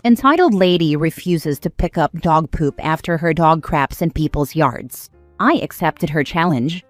Entitled lady refuses to pick up dog poop after her dog craps in people's yards. I accepted her challenge.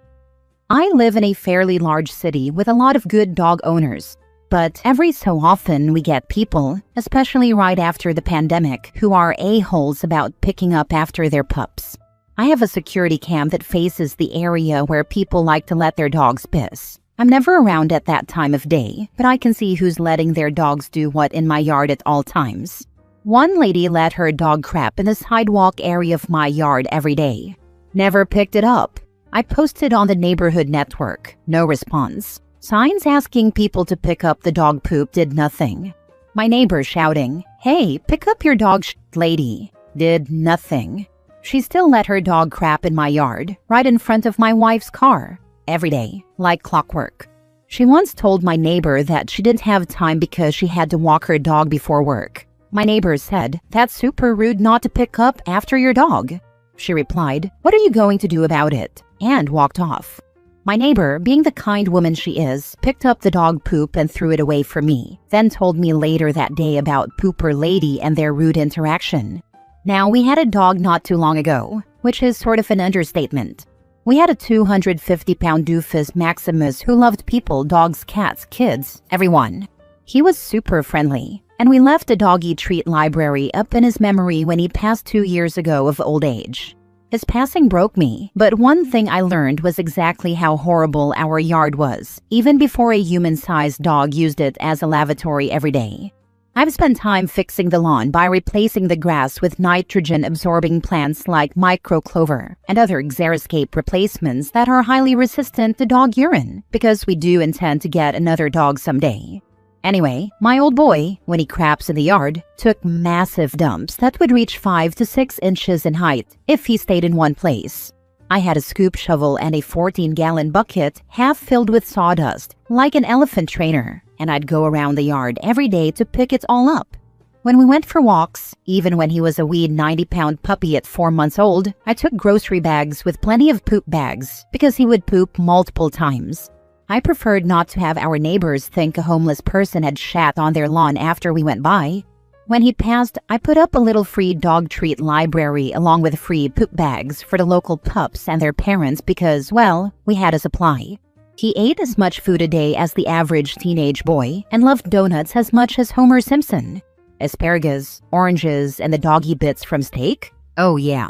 I live in a fairly large city with a lot of good dog owners, but every so often we get people, especially right after the pandemic, who are a-holes about picking up after their pups. I have a security cam that faces the area where people like to let their dogs piss. I'm never around at that time of day, but I can see who's letting their dogs do what in my yard at all times. One lady let her dog crap in the sidewalk area of my yard every day. Never picked it up. I posted on the neighborhood network. No response. Signs asking people to pick up the dog poop did nothing. My neighbor shouting, "Hey, pick up your dog lady," did nothing. She still let her dog crap in my yard, right in front of my wife's car, every day, like clockwork. She once told my neighbor that she didn't have time because she had to walk her dog before work. My neighbor said, "That's super rude not to pick up after your dog." She replied, "What are you going to do about it?" and walked off. My neighbor, being the kind woman she is, picked up the dog poop and threw it away for me, then told me later that day about Pooper Lady and their rude interaction. Now, we had a dog not too long ago, which is sort of an understatement. We had a 250-pound doofus Maximus who loved people, dogs, cats, kids, everyone. He was super friendly, and we left a doggy treat library up in his memory when he passed 2 years ago of old age. His passing broke me, but one thing I learned was exactly how horrible our yard was, even before a human-sized dog used it as a lavatory every day. I've spent time fixing the lawn by replacing the grass with nitrogen-absorbing plants like microclover and other xeriscape replacements that are highly resistant to dog urine, because we do intend to get another dog someday. Anyway, my old boy, when he craps in the yard, took massive dumps that would reach 5 to 6 inches in height if he stayed in one place. I had a scoop shovel and a 14-gallon bucket half filled with sawdust, like an elephant trainer, and I'd go around the yard every day to pick it all up. When we went for walks, even when he was a wee 90-pound puppy at 4 months old, I took grocery bags with plenty of poop bags because he would poop multiple times. I preferred not to have our neighbors think a homeless person had shat on their lawn after we went by. When he passed, I put up a little free dog treat library along with free poop bags for the local pups and their parents because, well, we had a supply. He ate as much food a day as the average teenage boy and loved donuts as much as Homer Simpson. Asparagus, oranges, and the doggy bits from steak? Oh yeah.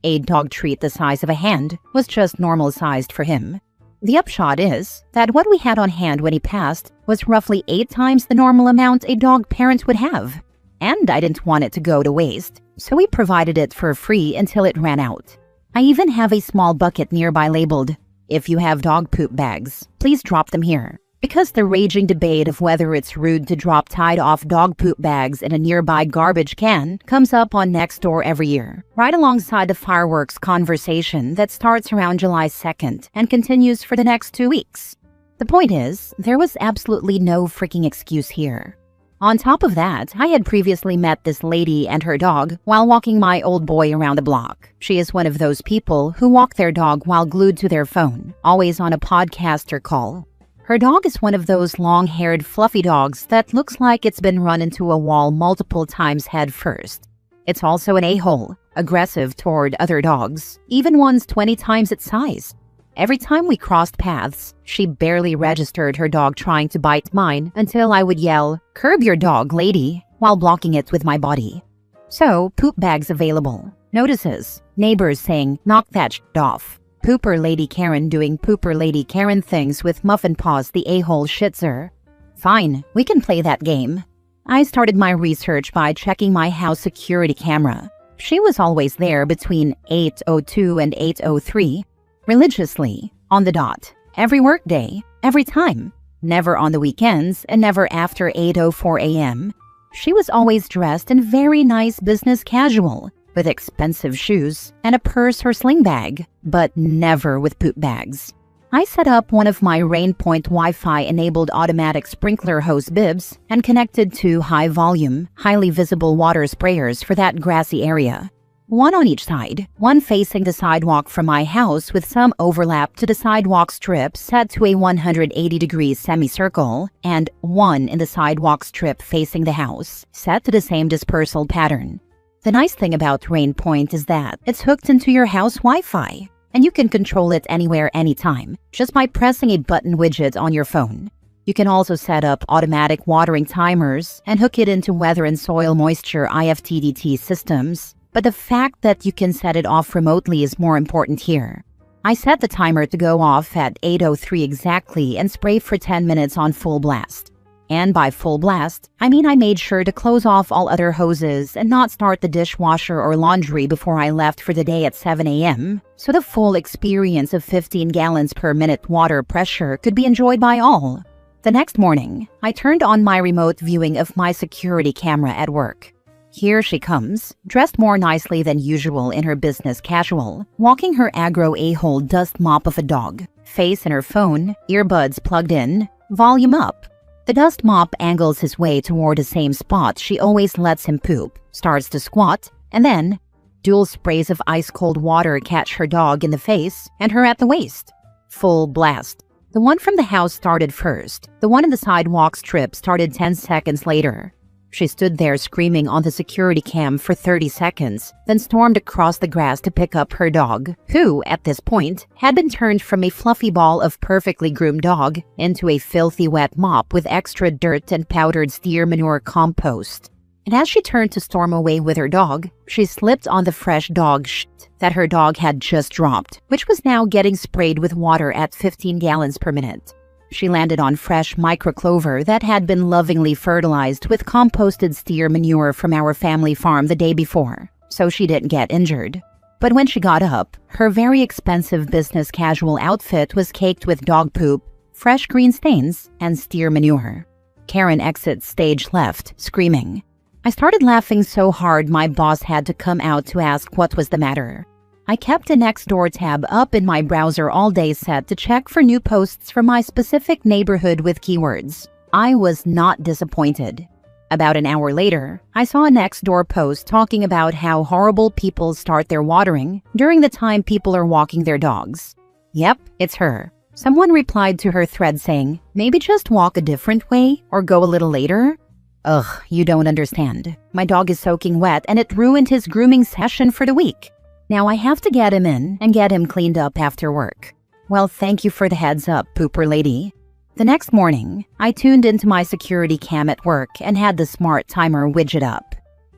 A dog treat the size of a hand was just normal-sized for him. The upshot is that what we had on hand when he passed was roughly 8 times the normal amount a dog parent would have. And I didn't want it to go to waste, so we provided it for free until it ran out. I even have a small bucket nearby labeled, "If you have dog poop bags, please drop them here." Because the raging debate of whether it's rude to drop tied-off dog poop bags in a nearby garbage can comes up on Nextdoor every year, right alongside the fireworks conversation that starts around July 2nd and continues for the next 2 weeks. The point is, there was absolutely no freaking excuse here. On top of that, I had previously met this lady and her dog while walking my old boy around the block. She is one of those people who walk their dog while glued to their phone, always on a podcast or call. Her dog is one of those long-haired fluffy dogs that looks like it's been run into a wall multiple times head first. It's also an a-hole, aggressive toward other dogs, even ones 20 times its size. Every time we crossed paths, she barely registered her dog trying to bite mine until I would yell, "Curb your dog, lady," while blocking it with my body. So, poop bags available. Notices. Neighbors saying, "Knock that shit off." Pooper Lady Karen doing Pooper Lady Karen things with Muffin Paws the a-hole shitzer. Fine, we can play that game. I started my research by checking my house security camera. She was always there between 8:02 and 8:03. Religiously, on the dot, every workday, every time. Never on the weekends and never after 8:04 a.m. She was always dressed in very nice business casual, with expensive shoes and a purse or sling bag, but never with poop bags. I set up one of my Rainpoint Wi-Fi-enabled automatic sprinkler hose bibs and connected 2 high-volume, highly visible water sprayers for that grassy area. one on each side, one facing the sidewalk from my house with some overlap to the sidewalk strip set to a 180-degree semicircle, and one in the sidewalk strip facing the house, set to the same dispersal pattern. The nice thing about Rain Point is that it's hooked into your house Wi-Fi, and you can control it anywhere, anytime, just by pressing a button widget on your phone. You can also set up automatic watering timers and hook it into weather and soil moisture IFTDT systems, but the fact that you can set it off remotely is more important here. I set the timer to go off at 8:03 exactly and spray for 10 minutes on full blast. And by full blast, I mean I made sure to close off all other hoses and not start the dishwasher or laundry before I left for the day at 7 a.m., so the full experience of 15 gallons per minute water pressure could be enjoyed by all. The next morning, I turned on my remote viewing of my security camera at work. Here she comes, dressed more nicely than usual in her business casual, walking her aggro a-hole dust mop of a dog, face in her phone, earbuds plugged in, volume up. The dust mop angles his way toward the same spot she always lets him poop, starts to squat, and then dual sprays of ice-cold water catch her dog in the face and her at the waist. Full blast. The one from the house started first. The one in the sidewalk strip started 10 seconds later. She stood there screaming on the security cam for 30 seconds, then stormed across the grass to pick up her dog, who, at this point, had been turned from a fluffy ball of perfectly groomed dog into a filthy wet mop with extra dirt and powdered steer manure compost. And as she turned to storm away with her dog, she slipped on the fresh dog shit that her dog had just dropped, which was now getting sprayed with water at 15 gallons per minute. She landed on fresh microclover that had been lovingly fertilized with composted steer manure from our family farm the day before, so she didn't get injured. But when she got up, her very expensive business casual outfit was caked with dog poop, fresh green stains, and steer manure. Karen exits stage left, screaming. I started laughing so hard my boss had to come out to ask what was the matter. I kept a Nextdoor tab up in my browser all day set to check for new posts from my specific neighborhood with keywords. I was not disappointed. About an hour later, I saw a Nextdoor post talking about how horrible people start their watering during the time people are walking their dogs. Yep, it's her. Someone replied to her thread saying, maybe just walk a different way or go a little later. Ugh, you don't understand. My dog is soaking wet and it ruined his grooming session for the week. Now I have to get him in and get him cleaned up after work. Well, thank you for the heads up, pooper lady. The next morning, I tuned into my security cam at work and had the smart timer widget up.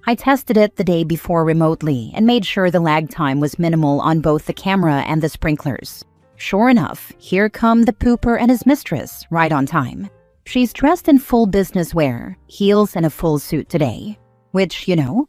I tested it the day before remotely and made sure the lag time was minimal on both the camera and the sprinklers. Sure enough, here come the pooper and his mistress, right on time. She's dressed in full business wear, heels and a full suit today, which,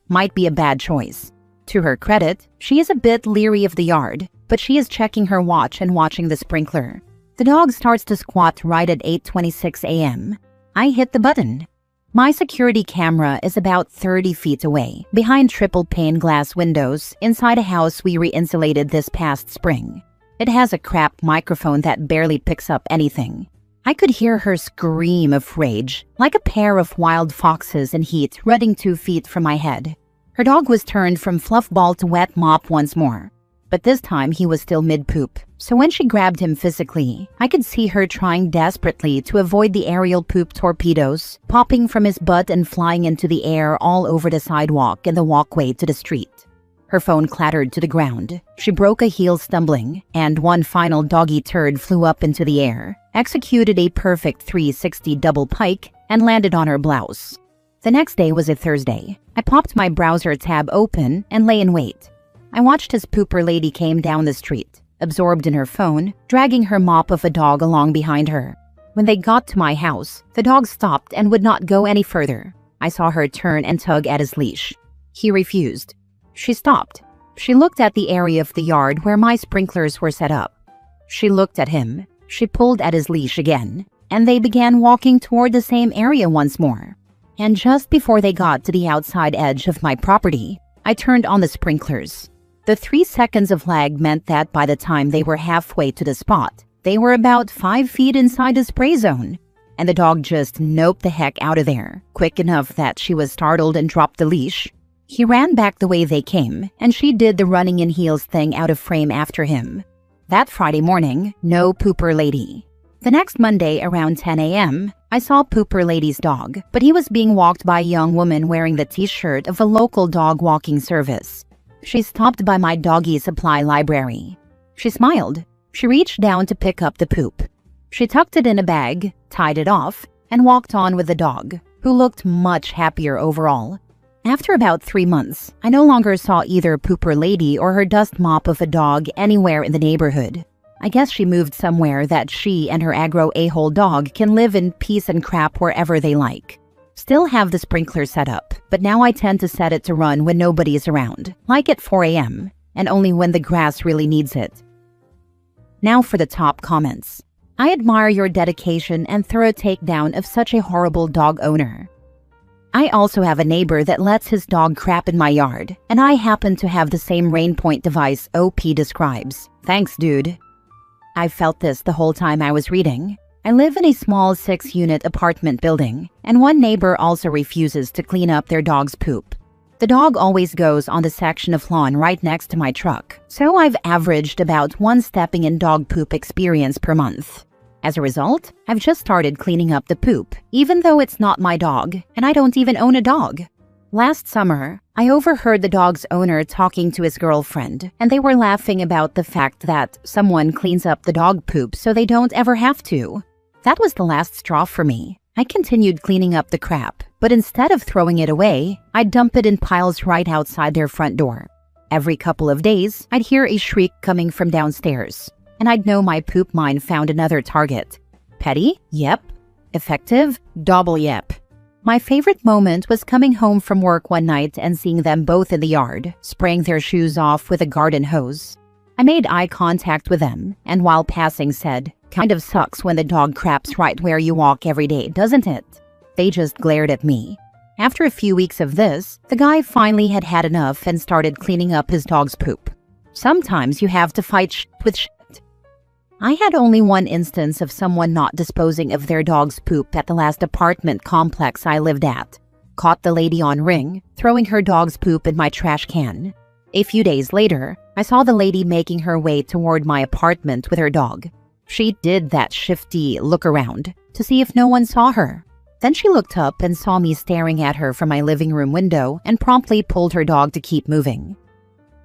might be a bad choice. To her credit, she is a bit leery of the yard, but she is checking her watch and watching the sprinkler. The dog starts to squat right at 8:26 a.m. I hit the button. My security camera is about 30 feet away, behind triple pane glass windows, inside a house we re-insulated this past spring. It has a crap microphone that barely picks up anything. I could hear her scream of rage, like a pair of wild foxes in heat running 2 feet from my head. Her dog was turned from fluff ball to wet mop once more. But this time he was still mid-poop, so when she grabbed him physically, I could see her trying desperately to avoid the aerial poop torpedoes, popping from his butt and flying into the air all over the sidewalk and the walkway to the street. Her phone clattered to the ground. She broke a heel stumbling, and one final doggy turd flew up into the air, executed a perfect 360 double pike, and landed on her blouse. The next day was a Thursday. I popped my browser tab open and lay in wait. I watched as pooper lady came down the street, absorbed in her phone, dragging her mop of a dog along behind her. When they got to my house, the dog stopped and would not go any further. I saw her turn and tug at his leash. He refused. She stopped. She looked at the area of the yard where my sprinklers were set up. She looked at him. She pulled at his leash again, and they began walking toward the same area once more. And just before they got to the outside edge of my property, I turned on the sprinklers. The 3 seconds of lag meant that by the time they were halfway to the spot, they were about 5 feet inside the spray zone. And the dog just noped the heck out of there, quick enough that she was startled and dropped the leash. He ran back the way they came, and she did the running in heels thing out of frame after him. That Friday morning, no Pooper Lady. The next Monday around 10 a.m., I saw Pooper Lady's dog, but he was being walked by a young woman wearing the t-shirt of a local dog walking service. She stopped by my doggy supply library. She smiled. She reached down to pick up the poop. She tucked it in a bag, tied it off, and walked on with the dog, who looked much happier overall. After about 3 months, I no longer saw either Pooper Lady or her dust mop of a dog anywhere in the neighborhood. I guess she moved somewhere that she and her aggro a-hole dog can live in peace and crap wherever they like. Still have the sprinkler set up, but now I tend to set it to run when nobody is around, like at 4 a.m., and only when the grass really needs it. Now for the top comments. I admire your dedication and thorough takedown of such a horrible dog owner. I also have a neighbor that lets his dog crap in my yard, and I happen to have the same rain point device OP describes. Thanks, dude. I felt this the whole time I was reading. I live in a small 6-unit apartment building, and one neighbor also refuses to clean up their dog's poop. The dog always goes on the section of lawn right next to my truck, so I've averaged about 1 stepping in dog poop experience per month. As a result, I've just started cleaning up the poop, even though it's not my dog, and I don't even own a dog. Last summer, I overheard the dog's owner talking to his girlfriend, and they were laughing about the fact that someone cleans up the dog poop so they don't ever have to. That was the last straw for me. I continued cleaning up the crap, but instead of throwing it away, I'd dump it in piles right outside their front door. Every couple of days, I'd hear a shriek coming from downstairs, and I'd know my poop mine found another target. Petty? Yep. Effective? Double yep. My favorite moment was coming home from work one night and seeing them both in the yard, spraying their shoes off with a garden hose. I made eye contact with them, and while passing said, "Kind of sucks when the dog craps right where you walk every day, doesn't it?" They just glared at me. After a few weeks of this, the guy finally had had enough and started cleaning up his dog's poop. Sometimes you have to fight shit with shit. I had only one instance of someone not disposing of their dog's poop at the last apartment complex I lived at. Caught the lady on Ring, throwing her dog's poop in my trash can. A few days later, I saw the lady making her way toward my apartment with her dog. She did that shifty look around to see if no one saw her. Then she looked up and saw me staring at her from my living room window and promptly pulled her dog to keep moving.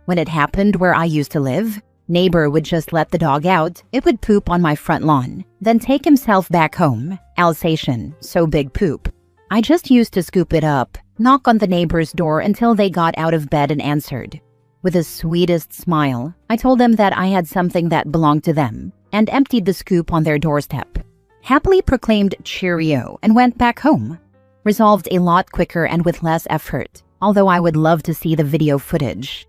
When it happened where I used to live, neighbor would just let the dog out, it would poop on my front lawn, then take himself back home. Alsatian, so big poop. I just used to scoop it up, knock on the neighbor's door until they got out of bed and answered. With the sweetest smile, I told them that I had something that belonged to them, and emptied the scoop on their doorstep. Happily proclaimed cheerio and went back home. Resolved a lot quicker and with less effort, although I would love to see the video footage.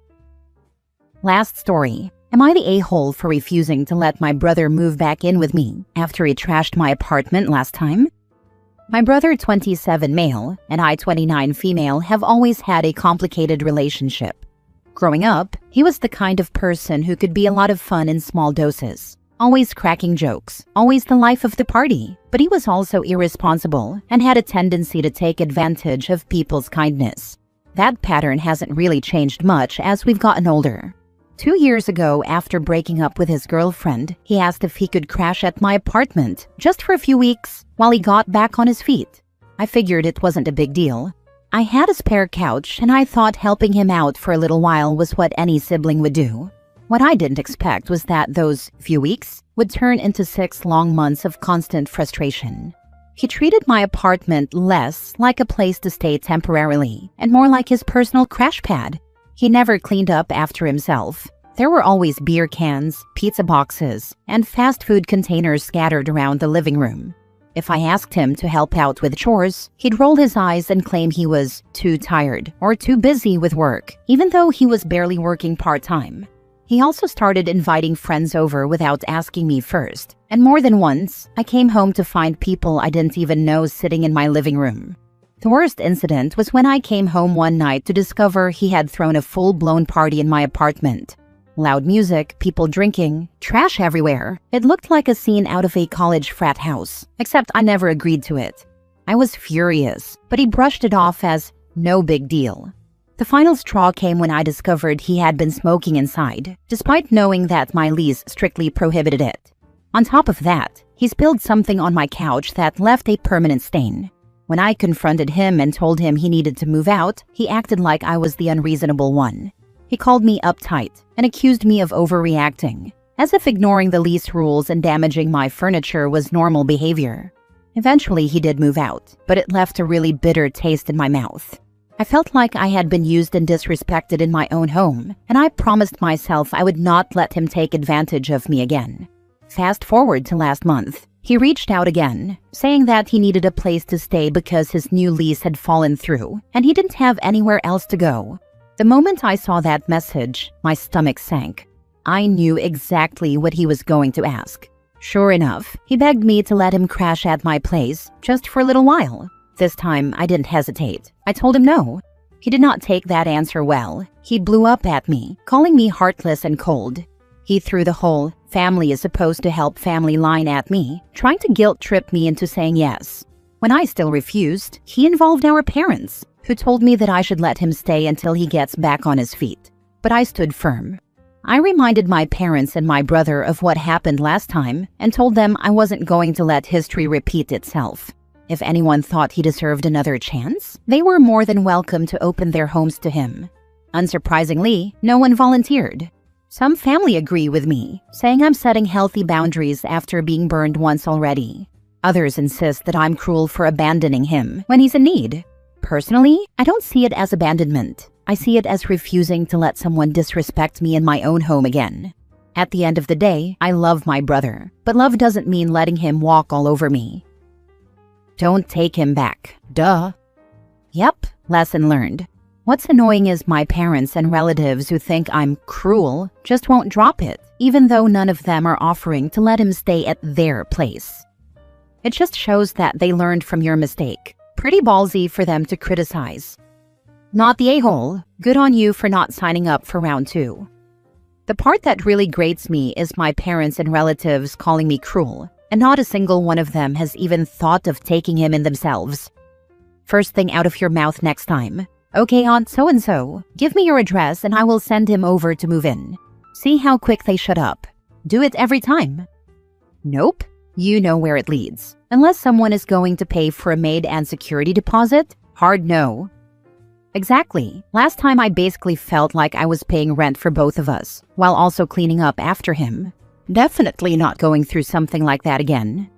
Last story. Am I the a-hole for refusing to let my brother move back in with me after he trashed my apartment last time? My brother, 27 male, and I, 29 female, have always had a complicated relationship. Growing up, he was the kind of person who could be a lot of fun in small doses. Always cracking jokes, always the life of the party, but he was also irresponsible and had a tendency to take advantage of people's kindness. That pattern hasn't really changed much as we've gotten older. 2 years ago, after breaking up with his girlfriend, he asked if he could crash at my apartment just for a few weeks while he got back on his feet. I figured it wasn't a big deal. I had a spare couch, and I thought helping him out for a little while was what any sibling would do. What I didn't expect was that those few weeks would turn into 6 long months of constant frustration. He treated my apartment less like a place to stay temporarily and more like his personal crash pad. He never cleaned up after himself. There were always beer cans, pizza boxes, and fast food containers scattered around the living room. If I asked him to help out with chores, he'd roll his eyes and claim he was too tired or too busy with work, even though he was barely working part-time. He also started inviting friends over without asking me first, and more than once, I came home to find people I didn't even know sitting in my living room. The worst incident was when I came home one night to discover he had thrown a full-blown party in my apartment. Loud music, people drinking, trash everywhere. It looked like a scene out of a college frat house, except I never agreed to it. I was furious, but he brushed it off as no big deal. The final straw came when I discovered he had been smoking inside, despite knowing that my lease strictly prohibited it. On top of that, he spilled something on my couch that left a permanent stain. When I confronted him and told him he needed to move out, he acted like I was the unreasonable one. He called me uptight and accused me of overreacting, as if ignoring the lease rules and damaging my furniture was normal behavior. Eventually, he did move out, but it left a really bitter taste in my mouth. I felt like I had been used and disrespected in my own home, and I promised myself I would not let him take advantage of me again. Fast forward to last month. He reached out again, saying that he needed a place to stay because his new lease had fallen through, and he didn't have anywhere else to go. The moment I saw that message, my stomach sank. I knew exactly what he was going to ask. Sure enough, he begged me to let him crash at my place, just for a little while. This time, I didn't hesitate. I told him no. He did not take that answer well. He blew up at me, calling me heartless and cold. He threw the whole "family is supposed to help" family line at me, trying to guilt-trip me into saying yes. When I still refused, he involved our parents, who told me that I should let him stay until he gets back on his feet. But I stood firm. I reminded my parents and my brother of what happened last time and told them I wasn't going to let history repeat itself. If anyone thought he deserved another chance, they were more than welcome to open their homes to him. Unsurprisingly, no one volunteered. Some family agree with me, saying I'm setting healthy boundaries after being burned once already. Others insist that I'm cruel for abandoning him when he's in need. Personally, I don't see it as abandonment. I see it as refusing to let someone disrespect me in my own home again. At the end of the day, I love my brother, but love doesn't mean letting him walk all over me. Don't take him back. Duh. Yep, lesson learned. What's annoying is my parents and relatives who think I'm cruel just won't drop it, even though none of them are offering to let him stay at their place. It just shows that they learned from your mistake. Pretty ballsy for them to criticize. Not the a-hole. Good on you for not signing up for round 2. The part that really grates me is my parents and relatives calling me cruel, and not a single one of them has even thought of taking him in themselves. First thing out of your mouth next time. Okay, Aunt so-and-so, give me your address and I will send him over to move in. See how quick they shut up. Do it every time. Nope. You know where it leads. Unless someone is going to pay for a maid and security deposit, hard no. Exactly. Last time I basically felt like I was paying rent for both of us, while also cleaning up after him. Definitely not going through something like that again.